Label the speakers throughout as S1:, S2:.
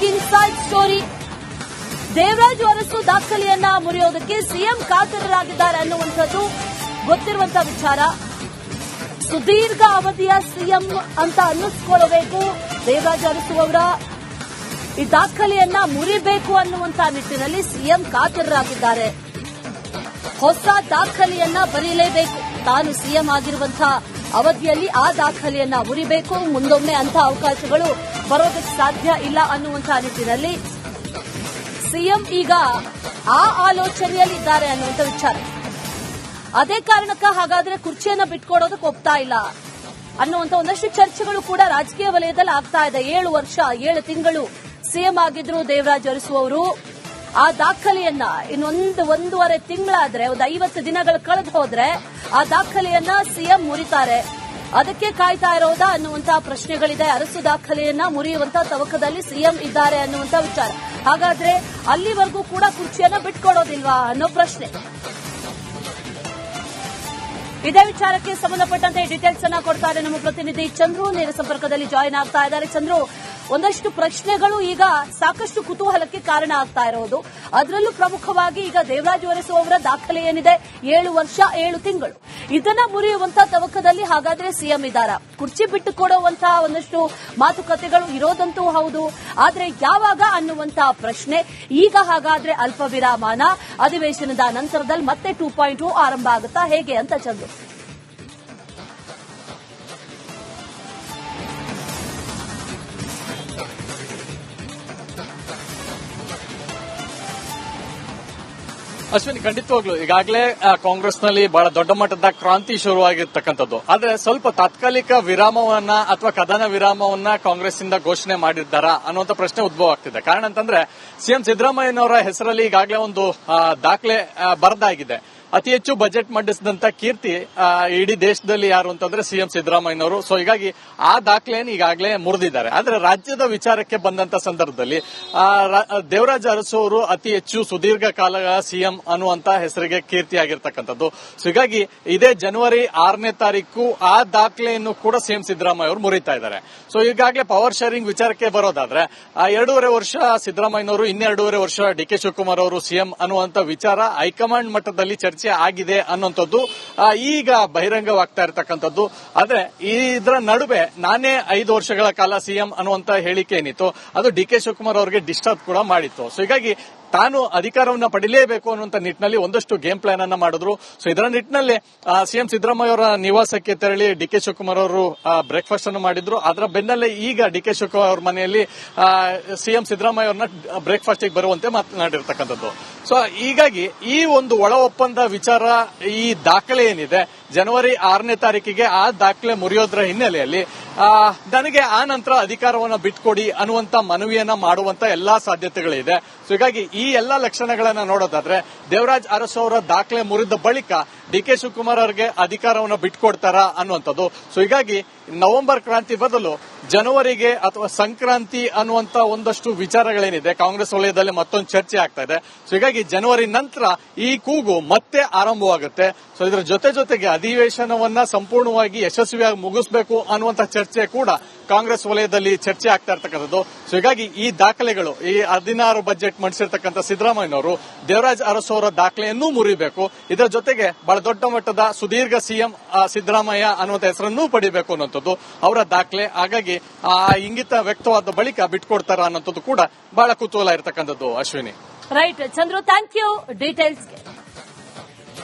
S1: Big inside story. Devaraju Arasu ದಾಖಲೆಯನ್ನ ಮುರಿಯೋದಕ್ಕೆ CM ಕಾತರರಾಗಿದ್ದಾರೆ ಅನ್ನುವಂಥದ್ದು ಗೊತ್ತಿರುವಂತಹ ವಿಚಾರ. ಸುದೀರ್ಘ ಅವಧಿಯ ಸಿಎಂ ಅಂತ ಅನ್ನಿಸ್ಕೊಳ್ಳಬೇಕು ದೇವರಾಜು ಅರಸು ಅವರ ಈ ದಾಖಲೆಯನ್ನ ಮುರಿಬೇಕು ಅನ್ನುವಂತ ನಿಟ್ಟಿನಲ್ಲಿ ಸಿಎಂ ಕಾತರರಾಗಿದ್ದಾರೆ. ಹೊಸ ದಾಖಲೆಯನ್ನ ಬರೀಲೇಬೇಕು. ತಾನು ಸಿಎಂ ಆಗಿರುವಂತಹ ಅವಧಿಯಲ್ಲಿ ಆ ದಾಖಲೆಯನ್ನ ಮುರಿಬೇಕು. ಮುಂದೊಮ್ಮೆ ಅಂಥ ಅವಕಾಶಗಳು ಬರೋದಕ್ಕೆ ಸಾಧ್ಯ ಇಲ್ಲ ಅನ್ನುವಂತಹ ನಿಟ್ಟಿನಲ್ಲಿ ಸಿಎಂ ಈಗ ಆ ಆಲೋಚನೆಯಲ್ಲಿದ್ದಾರೆ ಅನ್ನುವಂಥ ವಿಚಾರ. ಅದೇ ಕಾರಣಕ್ಕ ಹಾಗಾದ್ರೆ ಕುರ್ಚಿಯನ್ನ ಬಿಟ್ಕೊಡೋದಕ್ಕೆ ಒಪ್ತಾ ಇಲ್ಲ ಅನ್ನುವಂಥ ಒಂದಷ್ಟು ಚರ್ಚೆಗಳು ಕೂಡ ರಾಜಕೀಯ ವಲಯದಲ್ಲಿ ಆಗ್ತಾ ಇದೆ. 7 ವರ್ಷ 7 ತಿಂಗಳು ಸಿಎಂ ಆಗಿದ್ರು ದೇವರಾಜು ಅರಸು ಅವರು. ಆ ದಾಖಲೆಯನ್ನ ಒಂದೂವರೆ ತಿಂಗಳಾದ್ರೆ, ಒಂದು 50 ದಿನಗಳು ಕಳೆದು ಹೋದ್ರೆ ಆ ದಾಖಲೆಯನ್ನ ಸಿಎಂ ಮುರಿತಾರೆ. ಅದಕ್ಕೆ ಕಾಯ್ತಾ ಇರೋದಾ ಅನ್ನುವಂತಹ ಪ್ರಶ್ನೆಗಳಿದೆ. ಅರಸು ದಾಖಲೆಯನ್ನ ಮುರಿಯುವಂತಹ ತವಕದಲ್ಲಿ ಸಿಎಂ ಇದ್ದಾರೆ ಅನ್ನುವಂಥ ವಿಚಾರ. ಹಾಗಾದ್ರೆ ಅಲ್ಲಿವರೆಗೂ ಕೂಡ ಕುರ್ಚಿಯನ್ನ ಬಿಟ್ಕೊಡೋದಿಲ್ವಾ ಅನ್ನೋ ಪ್ರಶ್ನೆ. ಇದೇ ವಿಚಾರಕ್ಕೆ ಸಂಬಂಧಪಟ್ಟಂತೆ ಡೀಟೇಲ್ಸ್ ಅನ್ನ ಕೊಡ್ತಾರೆ ನಮ್ಮ ಪ್ರತಿನಿಧಿ ಚಂದ್ರು. ನೇರ ಸಂಪರ್ಕದಲ್ಲಿ ಜಾಯಿನ್ ಆಗ್ತಾ ಇದ್ದಾರೆ. ಚಂದ್ರು, ಒಂದಷ್ಟು ಪ್ರಶ್ನೆಗಳು ಈಗ ಸಾಕಷ್ಟು ಕುತೂಹಲಕ್ಕೆ ಕಾರಣ ಆಗ್ತಾ ಇರೋದು. ಅದರಲ್ಲೂ ಪ್ರಮುಖವಾಗಿ ಈಗ ದೇವರಾಜು ಅರಸು ಅವರ ದಾಖಲೆ ಏನಿದೆ 7 ವರ್ಷ 7 ತಿಂಗಳು, ಇದನ್ನ ಮುರಿಯುವಂತಹ ತವಕದಲ್ಲಿ ಹಾಗಾದ್ರೆ ಸಿಎಂ ಇದ್ದಾರಾ? ಕುರ್ಚಿ ಬಿಟ್ಟು ಕೊಡುವಂತಹ ಒಂದಷ್ಟು ಮಾತುಕತೆಗಳು ಇರೋದಂತೂ ಹೌದು, ಆದ್ರೆ ಯಾವಾಗ ಅನ್ನುವಂತಹ ಪ್ರಶ್ನೆ. ಈಗ ಹಾಗಾದ್ರೆ ಅಲ್ಪ ವಿರಾಮನ, ಅಧಿವೇಶನದ ನಂತರದಲ್ಲಿ ಮತ್ತೆ 2.0 ಆರಂಭ ಆಗುತ್ತಾ, ಹೇಗೆ ಅಂತ ಚಂದ್ರು?
S2: ಅಶ್ವಿನಿ, ಖಂಡಿತವಾಗ್ಲು ಈಗಾಗಲೇ ಕಾಂಗ್ರೆಸ್ನಲ್ಲಿ ಬಹಳ ದೊಡ್ಡ ಮಟ್ಟದ ಕ್ರಾಂತಿ ಶುರುವಾಗಿರ್ತಕ್ಕಂಥದ್ದು. ಆದ್ರೆ ಸ್ವಲ್ಪ ತಾತ್ಕಾಲಿಕ ವಿರಾಮವನ್ನ ಅಥವಾ ಕದನ ವಿರಾಮವನ್ನ ಕಾಂಗ್ರೆಸ್ ಇಂದ ಘೋಷಣೆ ಮಾಡಿದ್ದಾರಾ ಅನ್ನುವಂಥ ಪ್ರಶ್ನೆ ಉದ್ಭವ ಆಗ್ತಿದೆ. ಕಾರಣ ಅಂತಂದ್ರೆ ಸಿಎಂ ಸಿದ್ದರಾಮಯ್ಯನವರ ಹೆಸರಲ್ಲಿ ಈಗಾಗಲೇ ಒಂದು ದಾಖಲೆ ಬರೆದಾಗಿದೆ. ಅತಿ ಹೆಚ್ಚು ಬಜೆಟ್ ಮಂಡಿಸಿದಂತ ಕೀರ್ತಿ ಇಡೀ ದೇಶದಲ್ಲಿ ಯಾರು ಅಂತಂದ್ರೆ ಸಿಎಂ ಸಿದ್ದರಾಮಯ್ಯನವರು. ಸೊ ಹೀಗಾಗಿ ಆ ದಾಖಲೆಯನ್ನು ಈಗಾಗಲೇ ಮುರಿದಿದ್ದಾರೆ. ಆದ್ರೆ ರಾಜ್ಯದ ವಿಚಾರಕ್ಕೆ ಬಂದಂತ ಸಂದರ್ಭದಲ್ಲಿ ದೇವರಾಜು ಅರಸು ಅವರು ಅತಿ ಹೆಚ್ಚು ಸುದೀರ್ಘ ಕಾಲ ಸಿಎಂ ಅನ್ನುವಂತ ಹೆಸರಿಗೆ ಕೀರ್ತಿಯಾಗಿರ್ತಕ್ಕಂಥದ್ದು. ಸೊ ಹೀಗಾಗಿ ಇದೇ ಜನವರಿ 6ನೇ ತಾರೀಕು ಆ ದಾಖಲೆಯನ್ನು ಕೂಡ ಸಿಎಂ ಸಿದ್ದರಾಮಯ್ಯ ಅವರು ಮುರಿತಾ ಇದ್ದಾರೆ. ಸೊ ಈಗಾಗಲೇ ಪವರ್ ಶೇರಿಂಗ್ ವಿಚಾರಕ್ಕೆ ಬರೋದಾದ್ರೆ 2.5 ವರ್ಷ ಸಿದ್ದರಾಮಯ್ಯನವರು, 2.5 ವರ್ಷ ಡಿ.ಕೆ. ಶಿವಕುಮಾರ್ ಅವರು ಸಿಎಂ ಅನ್ನುವಂತ ವಿಚಾರ ಹೈಕಮಾಂಡ್ ಮಟ್ಟದಲ್ಲಿ ಚರ್ಚೆ ಆಗಿದೆ ಅನ್ನುವಂಥದ್ದು ಈಗ ಬಹಿರಂಗವಾಗ್ತಾ ಇರತಕ್ಕಂಥದ್ದು. ಆದ್ರೆ ಇದರ ನಡುವೆ ನಾನೇ 5 ವರ್ಷಗಳ ಕಾಲ ಸಿಎಂ ಅನ್ನುವಂತ ಹೇಳಿಕೆ ಏನಿತ್ತು ಅದು ಡಿ.ಕೆ. ಶಿವಕುಮಾರ್ ಅವರಿಗೆ ಡಿಸ್ಟರ್ಬ್ ಕೂಡ ಮಾಡಿತ್ತು. ಸೊ ಹೀಗಾಗಿ ತಾನು ಅಧಿಕಾರವನ್ನು ಪಡೆಯಲೇಬೇಕು ಅನ್ನುವಂತ ನಿಟ್ಟಿನಲ್ಲಿ ಒಂದಷ್ಟು ಗೇಮ್ ಪ್ಲಾನ್ ಅನ್ನ ಮಾಡಿದ್ರು. ಸೊ ಇದರ ನಿಟ್ಟಿನಲ್ಲಿ ಸಿಎಂ ಸಿದ್ದರಾಮಯ್ಯ ಅವರ ನಿವಾಸಕ್ಕೆ ತೆರಳಿ ಡಿ.ಕೆ. ಶಿವಕುಮಾರ್ ಅವರು ಬ್ರೇಕ್ಫಾಸ್ಟ್ ಅನ್ನು ಮಾಡಿದ್ರು. ಅದರ ಬೆನ್ನಲ್ಲೇ ಈಗ ಡಿ.ಕೆ. ಶಿವಕುಮಾರ್ ಅವರ ಮನೆಯಲ್ಲಿ ಸಿಎಂ ಸಿದ್ದರಾಮಯ್ಯ ಅವರನ್ನ ಬ್ರೇಕ್ಫಾಸ್ಟ್ ಬರುವಂತೆ ಮಾತನಾಡಿರ್ತಕ್ಕಂಥದ್ದು. ಸೊ ಹೀಗಾಗಿ ಈ ಒಂದು ಒಳ ಒಪ್ಪಂದ ವಿಚಾರ, ಈ ದಾಖಲೆ ಏನಿದೆ ಜನವರಿ 6ನೇ ತಾರೀಕಿಗೆ ಆ ದಾಖಲೆ ಮುರಿಯೋದ್ರ ಹಿನ್ನೆಲೆಯಲ್ಲಿ ನನಗೆ ಆ ನಂತರ ಅಧಿಕಾರವನ್ನು ಬಿಟ್ಕೊಡಿ ಅನ್ನುವಂತ ಮನವಿಯನ್ನ ಮಾಡುವಂತ ಎಲ್ಲಾ ಸಾಧ್ಯತೆಗಳಿದೆ. ಸೊ ಹೀಗಾಗಿ ಈ ಎಲ್ಲಾ ಲಕ್ಷಣಗಳನ್ನ ನೋಡೋದಾದ್ರೆ ದೇವರಾಜ್ ಅರಸು ಅವರ ದಾಖಲೆ ಮುರಿದ ಬಳಿಕ ಡಿ.ಕೆ. ಶಿವಕುಮಾರ್ ಅವರಿಗೆ ಅಧಿಕಾರವನ್ನು ಬಿಟ್ಕೊಡ್ತಾರಾ ಅನ್ನುವಂಥದ್ದು. ಸೊ ಹೀಗಾಗಿ ನವೆಂಬರ್ ಕ್ರಾಂತಿ ಬದಲು ಜನವರಿಗೆ ಅಥವಾ ಸಂಕ್ರಾಂತಿ ಅನ್ನುವಂತ ಒಂದಷ್ಟು ವಿಚಾರಗಳೇನಿದೆ ಕಾಂಗ್ರೆಸ್ ವಲಯದಲ್ಲಿ ಮತ್ತೊಂದು ಚರ್ಚೆ ಆಗ್ತಾ ಇದೆ. ಸೊ ಹೀಗಾಗಿ ಜನವರಿ ನಂತರ ಈ ಕೂಗು ಮತ್ತೆ ಆರಂಭವಾಗುತ್ತೆ. ಸೊ ಇದರ ಜೊತೆಗೆ ಅಧಿವೇಶನವನ್ನ ಸಂಪೂರ್ಣವಾಗಿ ಯಶಸ್ವಿಯಾಗಿ ಮುಗಿಸಬೇಕು ಅನ್ನುವಂತ ಚರ್ಚೆ ಕೂಡ ಕಾಂಗ್ರೆಸ್ ವಲಯದಲ್ಲಿ ಚರ್ಚೆ ಆಗ್ತಾ ಇರ್ತಕ್ಕಂಥದ್ದು. ಸೊ ಹೀಗಾಗಿ ಈ ದಾಖಲೆಗಳು, ಈ 16 ಬಜೆಟ್ ಮಂಡಿಸಿರ್ತಕ್ಕಂಥ ಸಿದ್ದರಾಮಯ್ಯನವರು ದೇವರಾಜ್ ಅರಸು ಅವರ ದಾಖಲೆಯನ್ನೂ ಮುರಿಬೇಕು. ಇದರ ಜೊತೆಗೆ ಬಹಳ ದೊಡ್ಡ ಮಟ್ಟದ ಸುದೀರ್ಘ ಸಿಎಂ ಸಿದ್ದರಾಮಯ್ಯ ಅನ್ನುವಂಥ ಹೆಸರನ್ನೂ ಪಡಿಬೇಕು ಅನ್ನುವಂಥದ್ದು ಅವರ ದಾಖಲೆ. ಹಾಗಾಗಿ ಆ ಇಂಗಿತ ವ್ಯಕ್ತವಾದ ಬಳಿಕ ಬಿಟ್ಕೊಡ್ತಾರ ಅನ್ನೋಂಥದ್ದು ಕೂಡ ಬಹಳ ಕುತೂಹಲ ಇರತಕ್ಕಂಥದ್ದು. Ashwini,
S1: right Chandru, thank you ಡೀಟೇಲ್ಸ್ಗೆ.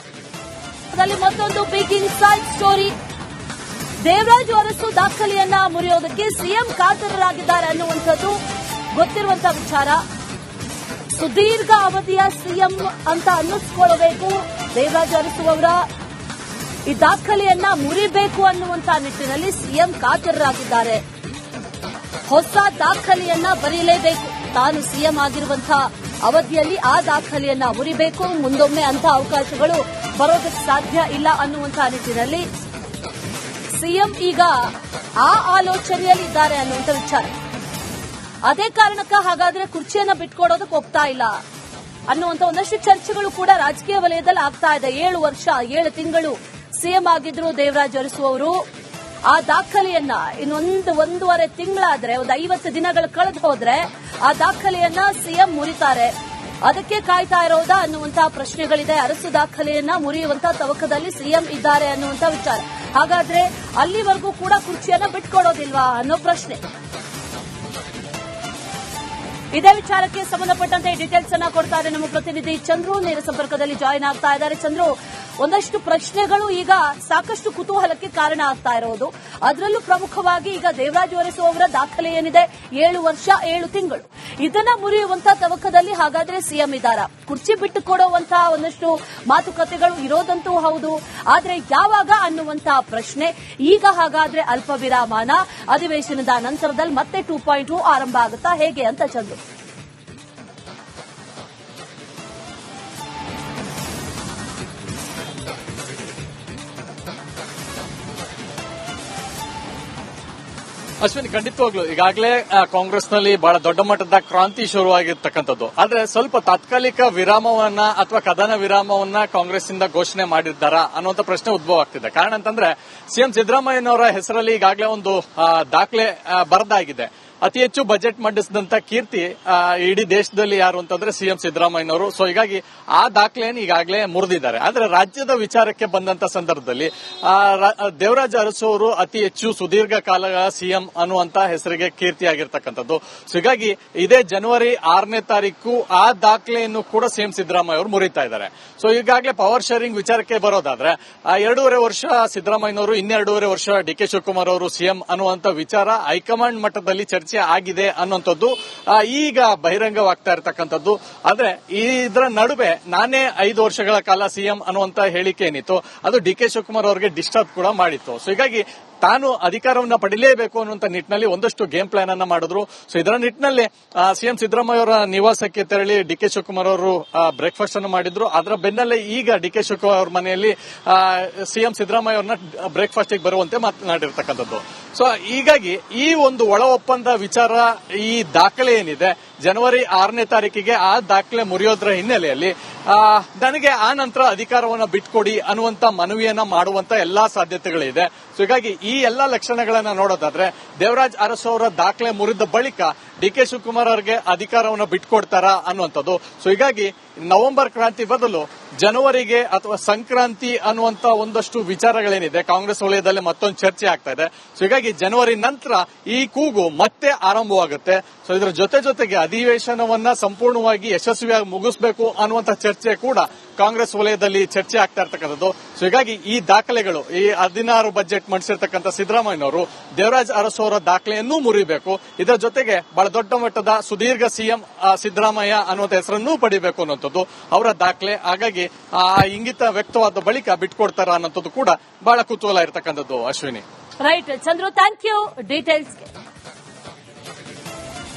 S1: ಮತ್ತೊಂದು big inside story. Devaraju Arasu ದಾಖಲೆಯನ್ನ ಮುರಿಯೋದಕ್ಕೆ ಸಿಎಂ ಕಾತರರಾಗಿದ್ದಾರೆ ಅನ್ನುವಂಥದ್ದು ಗೊತ್ತಿರುವಂತಹ ವಿಚಾರ. ಸುದೀರ್ಘ ಅವಧಿಯ ಸಿಎಂ ಅಂತ ಅನ್ನಿಸ್ಕೊಳ್ಳಬೇಕು ದೇವರಾಜು ಅರಸು ಅವರ ಈ ದಾಖಲೆಯನ್ನ ಮುರಿಬೇಕು ಅನ್ನುವಂತಹ ನಿಟ್ಟಿನಲ್ಲಿ ಸಿಎಂ ಕಾತರರಾಗಿದ್ದಾರೆ. ಹೊಸ ದಾಖಲೆಯನ್ನ ಬರೀಲೇಬೇಕು. ತಾನು ಸಿಎಂ ಆಗಿರುವಂತಹ ಅವಧಿಯಲ್ಲಿ ಆ ದಾಖಲೆಯನ್ನ ಮುರಿಬೇಕು. ಮುಂದೊಮ್ಮೆ ಅಂಥ ಅವಕಾಶಗಳು ಬರೋದಕ್ಕೆ ಸಾಧ್ಯ ಇಲ್ಲ ಅನ್ನುವಂತಹ ನಿಟ್ಟಿನಲ್ಲಿ ಸಿಎಂ ಈಗ ಆ ಆಲೋಚನೆಯಲ್ಲಿದ್ದಾರೆ ಅನ್ನುವಂಥ ವಿಚಾರ. ಅದೇ ಕಾರಣಕ್ಕ ಹಾಗಾದ್ರೆ ಕುರ್ಚಿಯನ್ನ ಬಿಟ್ಕೊಡೋದಕ್ಕೆ ಒಪ್ತಾ ಇಲ್ಲ ಅನ್ನುವಂಥ ಒಂದಷ್ಟು ಚರ್ಚೆಗಳು ಕೂಡ ರಾಜಕೀಯ ವಲಯದಲ್ಲಿ ಆಗ್ತಾ ಇದೆ. 7 ವರ್ಷ 7 ತಿಂಗಳು ಸಿಎಂ ಆಗಿದ್ರು ದೇವರಾಜು ಅರಸು ಅವರು. ಆ ದಾಖಲೆಯನ್ನ ಒಂದೂವರೆ ತಿಂಗಳಾದ್ರೆ, ಒಂದು 50 ದಿನಗಳು ಕಳೆದು ಹೋದ್ರೆ ಆ ದಾಖಲೆಯನ್ನ ಸಿಎಂ ಮುರಿತಾರೆ. ಅದಕ್ಕೆ ಕಾಯ್ತಾ ಇರೋದಾ ಅನ್ನುವಂತಹ ಪ್ರಶ್ನೆಗಳಿದೆ. ಅರಸು ದಾಖಲೆಯನ್ನ ಮುರಿಯುವಂತಹ ತವಕದಲ್ಲಿ ಸಿಎಂ ಇದ್ದಾರೆ ಅನ್ನುವಂತ ವಿಚಾರ. ಹಾಗಾದ್ರೆ ಅಲ್ಲಿವರೆಗೂ ಕೂಡ ಕುರ್ಚಿಯನ್ನ ಬಿಟ್ಕೊಡೋದಿಲ್ವಾ ಅನ್ನೋ ಪ್ರಶ್ನೆ. ಇದೇ ವಿಚಾರಕ್ಕೆ ಸಂಬಂಧಪಟ್ಟಂತೆ ಡೀಟೇಲ್ಸ್ ಅನ್ನ ಕೊಡ್ತಾರೆ ನಮ್ಮ ಪ್ರತಿನಿಧಿ ಚಂದ್ರು. ನೇರ ಸಂಪರ್ಕದಲ್ಲಿ ಜಾಯಿನ್ ಆಗ್ತಾ ಇದ್ದಾರೆ. ಚಂದ್ರು, ಒಂದಷ್ಟು ಪ್ರಶ್ನೆಗಳು ಈಗ ಸಾಕಷ್ಟು ಕುತೂಹಲಕ್ಕೆ ಕಾರಣ ಆಗ್ತಾ ಇರೋದು. ಅದರಲ್ಲೂ ಪ್ರಮುಖವಾಗಿ ಈಗ ದೇವರಾಜ್ ಅರಸು ಅವರ ದಾಖಲೆ ಏನಿದೆ 7 ವರ್ಷ 7 ತಿಂಗಳು, ಇದನ್ನ ಮುರಿಯುವಂತಹ ತವಕದಲ್ಲಿ ಹಾಗಾದ್ರೆ ಸಿಎಂ ಇದ್ದಾರಾ? ಕುರ್ಚಿ ಬಿಟ್ಟು ಕೊಡುವಂತಹ ಒಂದಷ್ಟು ಮಾತುಕತೆಗಳು ಇರೋದಂತೂ ಹೌದು, ಆದ್ರೆ ಯಾವಾಗ ಅನ್ನುವಂತಹ ಪ್ರಶ್ನೆ. ಈಗ ಹಾಗಾದ್ರೆ ಅಲ್ಪ ವಿರಾಮನ ಅಧಿವೇಶನದ ನಂತರದಲ್ಲಿ ಮತ್ತೆ 2.0 ಆರಂಭ ಆಗುತ್ತಾ ಹೇಗೆ ಅಂತ ಚಂದ್ರು?
S2: ಅಶ್ವಿನಿ, ಖಂಡಿತವಾಗ್ಲು ಈಗಾಗಲೇ ಕಾಂಗ್ರೆಸ್ನಲ್ಲಿ ಬಹಳ ದೊಡ್ಡ ಮಟ್ಟದ ಕ್ರಾಂತಿ ಶುರುವಾಗಿರ್ತಕ್ಕಂಥದ್ದು. ಆದ್ರೆ ಸ್ವಲ್ಪ ತಾತ್ಕಾಲಿಕ ವಿರಾಮವನ್ನ ಅಥವಾ ಕದನ ವಿರಾಮವನ್ನ ಕಾಂಗ್ರೆಸ್ ಇಂದ ಘೋಷಣೆ ಮಾಡಿದ್ದಾರಾ ಅನ್ನುವಂಥ ಪ್ರಶ್ನೆ ಉದ್ಭವ ಆಗ್ತಿದೆ. ಕಾರಣ ಅಂತಂದ್ರೆ ಸಿಎಂ ಸಿದ್ದರಾಮಯ್ಯನವರ ಹೆಸರಲ್ಲಿ ಈಗಾಗಲೇ ಒಂದು ದಾಖಲೆ ಬರೆದಾಗಿದೆ. ಅತಿ ಹೆಚ್ಚು ಬಜೆಟ್ ಮಂಡಿಸಿದಂತ ಕೀರ್ತಿ ಇಡೀ ದೇಶದಲ್ಲಿ ಯಾರು ಅಂತಂದ್ರೆ ಸಿಎಂ ಸಿದ್ದರಾಮಯ್ಯನವರು. ಸೊ ಹೀಗಾಗಿ ಆ ದಾಖಲೆಯನ್ನು ಈಗಾಗಲೇ ಮುರಿದಿದ್ದಾರೆ. ಆದ್ರೆ ರಾಜ್ಯದ ವಿಚಾರಕ್ಕೆ ಬಂದಂತ ಸಂದರ್ಭದಲ್ಲಿ ದೇವರಾಜ್ ಅರಸು ಅವರು ಅತಿ ಹೆಚ್ಚು ಸುದೀರ್ಘ ಕಾಲ ಸಿಎಂ ಅನ್ನುವಂತ ಹೆಸರಿಗೆ ಕೀರ್ತಿಯಾಗಿರ್ತಕ್ಕಂಥದ್ದು. ಸೊ ಹೀಗಾಗಿ ಇದೇ ಜನವರಿ 6ನೇ ತಾರೀಕು ಆ ದಾಖಲೆಯನ್ನು ಕೂಡ ಸಿಎಂ ಸಿದ್ದರಾಮಯ್ಯ ಅವರು ಮುರಿತಾ ಇದ್ದಾರೆ. ಸೊ ಈಗಾಗಲೇ ಪವರ್ ಶೇರಿಂಗ್ ವಿಚಾರಕ್ಕೆ ಬರೋದಾದ್ರೆ 2.5 ವರ್ಷ ಸಿದ್ದರಾಮಯ್ಯನವರು, 2.5 ವರ್ಷ ಡಿಕೆ ಶಿವಕುಮಾರ್ ಅವರು ಸಿಎಂ ಅನ್ನುವಂತ ವಿಚಾರ ಹೈಕಮಾಂಡ್ ಮಟ್ಟದಲ್ಲಿ ಚರ್ಚೆ ಆಗಿದೆ ಅನ್ನುವಂಥದ್ದು ಈಗ ಬಹಿರಂಗವಾಗ್ತಾ ಇರತಕ್ಕಂಥದ್ದು. ಆದ್ರೆ ಇದರ ನಡುವೆ ನಾನೇ 5 ವರ್ಷಗಳ ಕಾಲ ಸಿಎಂ ಅನ್ನುವಂತ ಹೇಳಿಕೆ ಏನಿತ್ತು ಅದು ಡಿಕೆ ಶಿವಕುಮಾರ್ ಅವರಿಗೆ ಡಿಸ್ಟರ್ಬ್ ಕೂಡ ಮಾಡಿತ್ತು. ಸೊ ಹೀಗಾಗಿ ತಾನು ಅಧಿಕಾರವನ್ನ ಪಡಿಲೇಬೇಕು ಅನ್ನುವಂತ ನಿಟ್ಟಿನಲ್ಲಿ ಒಂದಷ್ಟು ಗೇಮ್ ಪ್ಲಾನ್ ಅನ್ನ ಮಾಡಿದ್ರು. ಸೊ ಇದರ ನಿಟ್ಟಿನಲ್ಲಿ ಸಿಎಂ ಸಿದ್ದರಾಮಯ್ಯ ಅವರ ನಿವಾಸಕ್ಕೆ ತೆರಳಿ ಡಿಕೆ ಶಿವಕುಮಾರ್ ಅವರು ಬ್ರೇಕ್ಫಾಸ್ಟ್ ಅನ್ನು ಮಾಡಿದ್ರು. ಅದರ ಬೆನ್ನಲ್ಲೇ ಈಗ ಡಿಕೆ ಶಿವಕುಮಾರ್ ಅವರ ಮನೆಯಲ್ಲಿ ಸಿಎಂ ಸಿದ್ದರಾಮಯ್ಯ ಅವರನ್ನ ಬ್ರೇಕ್ಫಾಸ್ಟ್ ಗೆ ಬರುವಂತೆ ಮಾತನಾಡಿರ್ತಕ್ಕಂಥದ್ದು. ಸೊ ಹೀಗಾಗಿ ಈ ಒಂದು ಒಳ ಒಪ್ಪಂದ ವಿಚಾರ, ಈ ದಾಖಲೆ ಏನಿದೆ ಜನವರಿ 6ನೇ ತಾರೀಕಿಗೆ ಆ ದಾಖಲೆ ಮುರಿಯೋದ್ರ ಹಿನ್ನೆಲೆಯಲ್ಲಿ ನನಗೆ ಆ ನಂತರ ಅಧಿಕಾರವನ್ನು ಬಿಟ್ಕೊಡಿ ಅನ್ನುವಂತ ಮನವಿಯನ್ನ ಮಾಡುವಂತ ಎಲ್ಲಾ ಸಾಧ್ಯತೆಗಳಿದೆ. ಸೊ ಹೀಗಾಗಿ ಈ ಎಲ್ಲಾ ಲಕ್ಷಣಗಳನ್ನ ನೋಡೋದಾದ್ರೆ ದೇವರಾಜ್ ಅರಸು ಅವರ ದಾಖಲೆ ಮುರಿದ ಬಳಿಕ ಡಿಕೆ ಶಿವಕುಮಾರ್ ಅವರಿಗೆ ಅಧಿಕಾರವನ್ನು ಬಿಟ್ಕೊಡ್ತಾರಾ ಅನ್ನುವಂಥದ್ದು. ಸೊ ಹೀಗಾಗಿ ನವೆಂಬರ್ ಕ್ರಾಂತಿ ಬದಲು ಜನವರಿಗೆ ಅಥವಾ ಸಂಕ್ರಾಂತಿ ಅನ್ನುವಂತ ಒಂದಷ್ಟು ವಿಚಾರಗಳೇನಿದೆ ಕಾಂಗ್ರೆಸ್ ವಲಯದಲ್ಲಿ ಮತ್ತೊಂದು ಚರ್ಚೆ ಆಗ್ತಾ ಇದೆ. ಸೊ ಹೀಗಾಗಿ ಜನವರಿ ನಂತರ ಈ ಕೂಗು ಮತ್ತೆ ಆರಂಭವಾಗುತ್ತೆ. ಸೊ ಇದರ ಜೊತೆಗೆ ಅಧಿವೇಶನವನ್ನ ಸಂಪೂರ್ಣವಾಗಿ ಯಶಸ್ವಿಯಾಗಿ ಮುಗಿಸಬೇಕು ಅನ್ನುವಂತ ಚರ್ಚೆ ಕೂಡ ಕಾಂಗ್ರೆಸ್ ವಲಯದಲ್ಲಿ ಚರ್ಚೆ ಆಗ್ತಾ ಇರ್ತಕ್ಕಂಥದ್ದು. ಸೊ ಹೀಗಾಗಿ ಈ ದಾಖಲೆಗಳು, ಈ 16 ಬಜೆಟ್ ಮಂಡಿಸಿರ್ತಕ್ಕಂಥ ಸಿದ್ದರಾಮಯ್ಯನವರು ದೇವರಾಜ್ ಅರಸು ಅವರ ದಾಖಲೆಯನ್ನೂ ಮುರಿಬೇಕು. ಇದರ ಜೊತೆಗೆ ಬಹಳ ದೊಡ್ಡ ಮಟ್ಟದ ಸುದೀರ್ಘ ಸಿಎಂ ಸಿದ್ದರಾಮಯ್ಯ ಅನ್ನುವಂಥ ಹೆಸರನ್ನೂ ಪಡಿಬೇಕು ಅನ್ನುವಂಥದ್ದು ಅವರ ದಾಖಲೆ. ಹಾಗಾಗಿ ಆ ಇಂಗಿತ ವ್ಯಕ್ತವಾದ ಬಳಿಕ ಬಿಟ್ಕೊಡ್ತಾರ ಅನ್ನೋಂಥದ್ದು ಕೂಡ ಬಹಳ ಕುತೂಹಲ ಇರತಕ್ಕಂಥದ್ದು. Ashwini,
S1: right Chandru, thank you ಡೀಟೇಲ್ಸ್ಗೆ.